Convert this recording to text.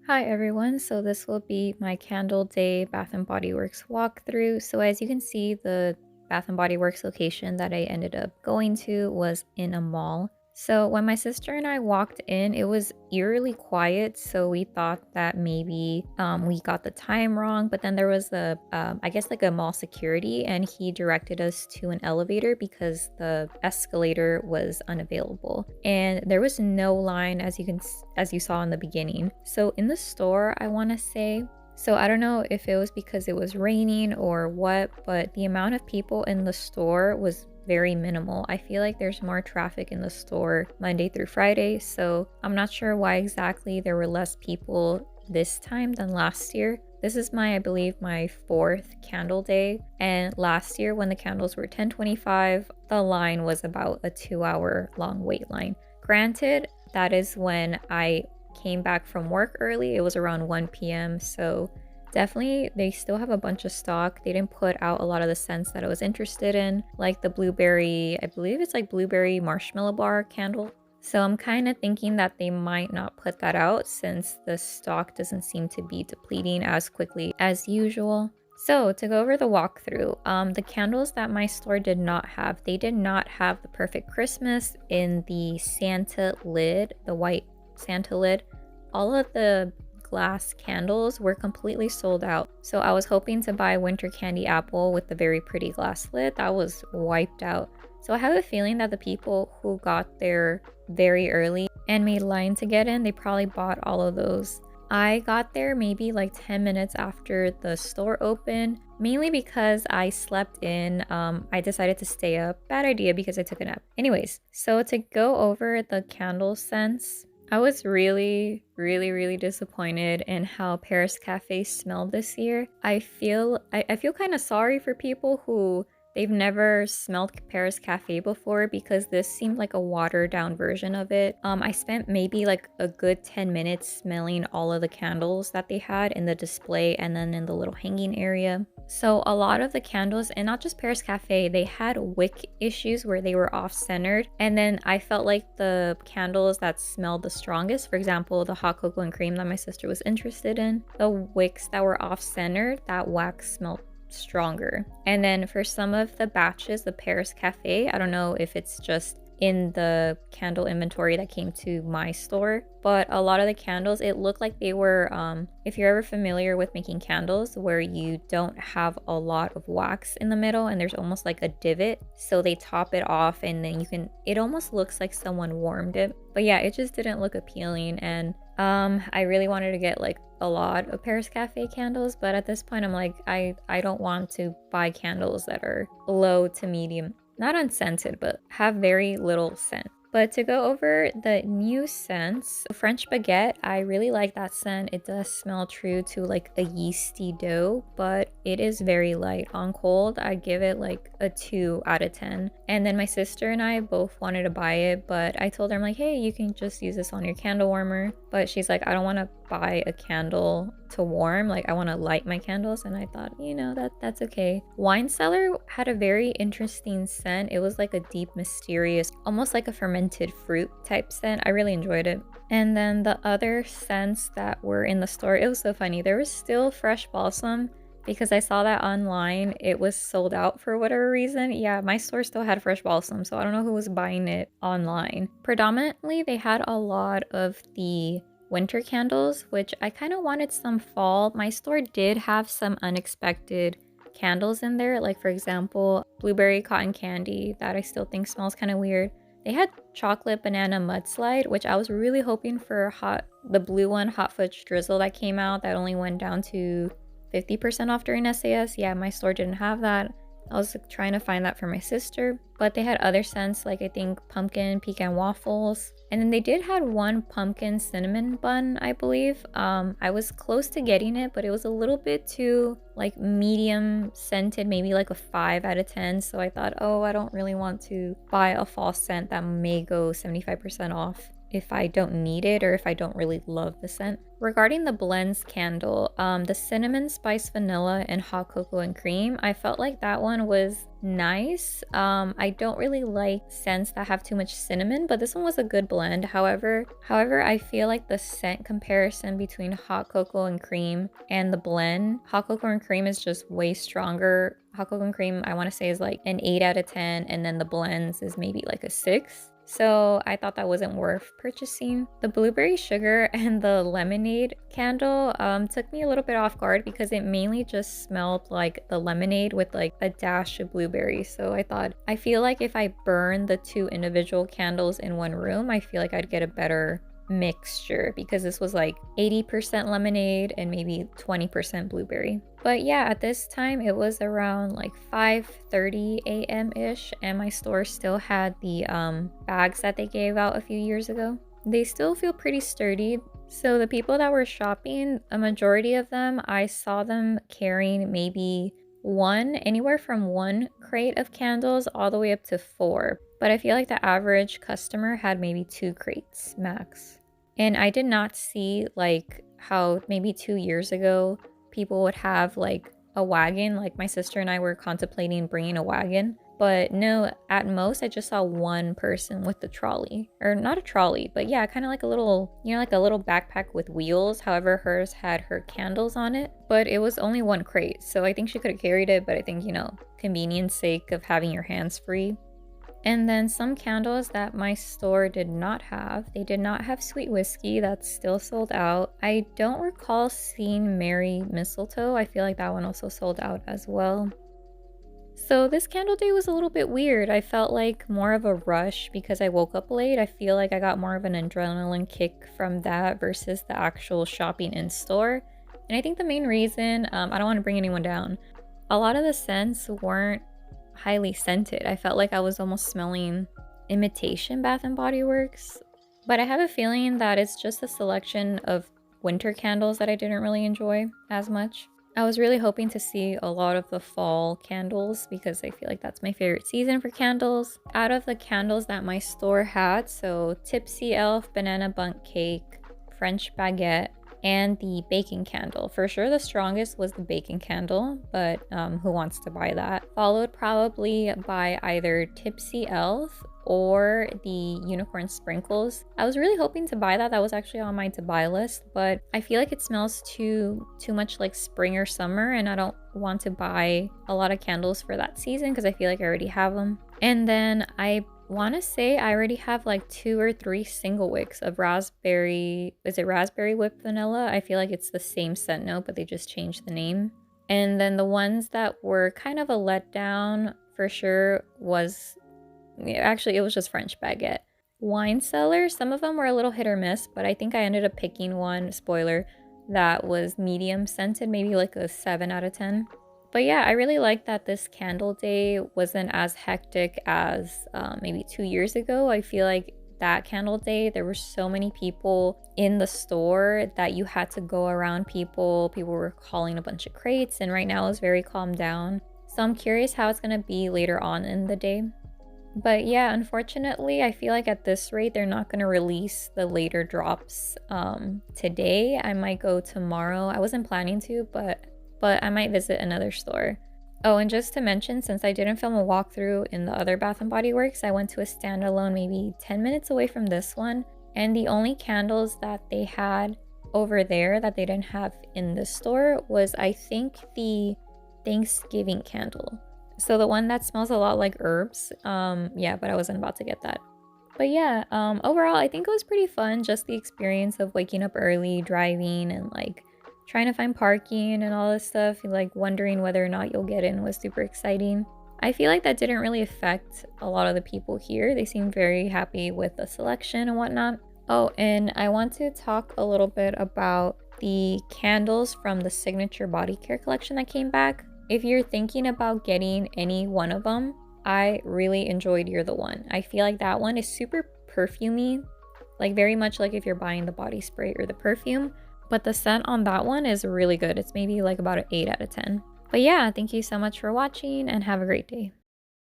Hi everyone, so this will be my Candle Day Bath& Body Works walkthrough. So as you can see, the Bath& Body Works location that I ended up going to was in a mall. So when my sister and I walked in, it was eerily quiet, so we thought that maybe we got the time wrong, but then there was I guess like a mall security, and he directed us to an elevator because the escalator was unavailable. And there was no line as you saw in the beginning. So in the store, I want to say, so I don't know if it was because it was raining or what, but the amount of people in the store was very minimal. I feel like there's more traffic in the store Monday through Friday, so I'm not sure why exactly there were less people this time than last year. This is I believe, my fourth candle day, and last year when the candles were 10:25, the line was about a 2-hour long wait line. Granted, that is when I came back from work early. It was around 1 p.m. So definitely they still have a bunch of stock. They didn't put out a lot of the scents that I was interested in, like the blueberry, I believe it's like blueberry marshmallow bar candle. So I'm kind of thinking that they might not put that out since the stock doesn't seem to be depleting as quickly as usual. So to go over the walkthrough, the candles that my store did not have, they did not have the Perfect Christmas in the Santa lid, the white Santa lid. All of the glass candles were completely sold out. So I was hoping to buy Winter Candy Apple with the very pretty glass lid. That was wiped out. So I have a feeling that the people who got there very early and made line to get in, they probably bought all of those. I got there maybe like 10 minutes after the store opened, mainly because I slept in. I decided to stay up. Bad idea because I took a nap. Anyways, so to go over the candle scents, I was really disappointed in how Paris Cafe smelled this year. I feel kind of sorry for people who they've never smelled Paris Cafe before because this seemed like a watered down version of it. I spent maybe like a good 10 minutes smelling all of the candles that they had in the display and then in the little hanging area. So a lot of the candles, and not just Paris Cafe, they had wick issues where they were off-centered. And then I felt like the candles that smelled the strongest, for example, the hot cocoa and cream that my sister was interested in, the wicks that were off-centered, that wax smelled stronger. And then for some of the batches, the Paris Cafe, I don't know if it's just in the candle inventory that came to my store, but a lot of the candles, it looked like they were if you're ever familiar with making candles where you don't have a lot of wax in the middle and there's almost like a divot, so they top it off and then it almost looks like someone warmed it. But yeah, it just didn't look appealing, and I really wanted to get like a lot of Paris Cafe candles, but at this point I'm like, I don't want to buy candles that are low to medium, not unscented, but have very little scent. But to go over the new scents, French Baguette, I really like that scent. It does smell true to like a yeasty dough, but it is very light. On cold, I give it like a 2 out of 10. And then my sister and I both wanted to buy it, but I told her, I'm like, hey, you can just use this on your candle warmer. But she's like, I don't want to buy a candle to warm, like I want to light my candles. And I thought, that's okay. Wine Cellar had a very interesting scent. It was like a deep, mysterious, almost like a fermented fruit type scent. I really enjoyed it. And then the other scents that were in the store, it was so funny. There was still fresh balsam because I saw that online. It was sold out for whatever reason. Yeah, my store still had fresh balsam, so I don't know who was buying it online. Predominantly, they had a lot of the winter candles, which I kind of wanted some fall. My store did have some unexpected candles in there, like for example, blueberry cotton candy that I still think smells kind of weird. They had chocolate banana mudslide, which I was really hoping for the blue one, Hot Fudge Drizzle that came out that only went down to 50% off during SAS. Yeah, my store didn't have that. I was trying to find that for my sister, but they had other scents like I think pumpkin pecan waffles, and then they did have one pumpkin cinnamon bun, I believe. I was close to getting it, but it was a little bit too like medium scented, maybe like a 5 out of 10. So I thought, oh, I don't really want to buy a fall scent that may go 75% off if I don't need it or if I don't really love the scent. Regarding the blends candle, the cinnamon spice vanilla and hot cocoa and cream, I felt like that one was nice. I don't really like scents that have too much cinnamon, but this one was a good blend. However, I feel like the scent comparison between hot cocoa and cream and the blend, hot cocoa and cream is just way stronger. Hot cocoa and cream, I want to say, is like an 8 out of 10, and then the blends is maybe like a 6. So I thought that wasn't worth purchasing. The blueberry sugar and the lemonade candle took me a little bit off guard because it mainly just smelled like the lemonade with like a dash of blueberry. So I feel like if I burn the two individual candles in one room, I feel like I'd get a better mixture because this was like 80% lemonade and maybe 20% blueberry. But yeah, at this time it was around like 5:30 a.m. ish, and my store still had the bags that they gave out a few years ago. They still feel pretty sturdy. So the people that were shopping, a majority of them, I saw them carrying maybe anywhere from one crate of candles all the way up to 4. But I feel like the average customer had maybe 2 crates max. And I did not see like how maybe 2 years ago people would have like a wagon. Like my sister and I were contemplating bringing a wagon. But no, at most I just saw one person with the trolley. Or not a trolley, but yeah, kind of like a little, like a little backpack with wheels. However, hers had her candles on it, but it was only one crate. So I think she could have carried it, but I think, convenience sake of having your hands free. And then some candles that my store did not have. They did not have sweet whiskey. That's still sold out. I don't recall seeing Merry Mistletoe. I feel like that one also sold out as well. So this candle day was a little bit weird. I felt like more of a rush because I woke up late. I feel like I got more of an adrenaline kick from that versus the actual shopping in store. And I think the main reason, I don't want to bring anyone down, a lot of the scents weren't highly scented. I felt like I was almost smelling imitation Bath and Body Works. But I have a feeling that it's just a selection of winter candles that I didn't really enjoy as much. I was really hoping to see a lot of the fall candles because I feel like that's my favorite season for candles. Out of the candles that my store had, so Tipsy Elf, Banana Bundt Cake, French Baguette, and the baking candle. For sure the strongest was the baking candle, but who wants to buy that? Followed probably by either Tipsy Elf or the unicorn sprinkles. I was really hoping to buy that. That was actually on my to buy list, but I feel like it smells too much like spring or summer, and I don't want to buy a lot of candles for that season because I feel like I already have them. And then I want to say I already have like 2 or 3 single wicks of raspberry. Is it raspberry whipped vanilla? I feel like it's the same scent note, but they just changed the name. And then the ones that were kind of a letdown for sure was, actually it was just French Baguette. Wine cellar, some of them were a little hit or miss, but I think I ended up picking one, spoiler, that was medium scented, maybe like a 7 out of 10. But yeah, I really like that this candle day wasn't as hectic as maybe 2 years ago. I feel like that candle day, there were so many people in the store that you had to go around people. People were hauling a bunch of crates, and right now it's very calmed down. So I'm curious how it's going to be later on in the day. But yeah, unfortunately, I feel like at this rate, they're not going to release the later drops today. I might go tomorrow. I wasn't planning to, but I might visit another store. Oh, and just to mention, since I didn't film a walkthrough in the other Bath & Body Works, I went to a standalone maybe 10 minutes away from this one. And the only candles that they had over there that they didn't have in the store was, I think, the Thanksgiving candle. So the one that smells a lot like herbs. Yeah, but I wasn't about to get that. But yeah, overall, I think it was pretty fun. Just the experience of waking up early, driving, and like trying to find parking and all this stuff, like wondering whether or not you'll get in was super exciting. I feel like that didn't really affect a lot of the people here. They seemed very happy with the selection and whatnot. Oh, and I want to talk a little bit about the candles from the Signature Body Care collection that came back. If you're thinking about getting any one of them, I really enjoyed You're the One. I feel like that one is super perfumey, like very much like if you're buying the body spray or the perfume. But the scent on that one is really good. It's maybe like about an 8 out of 10. But yeah, thank you so much for watching and have a great day.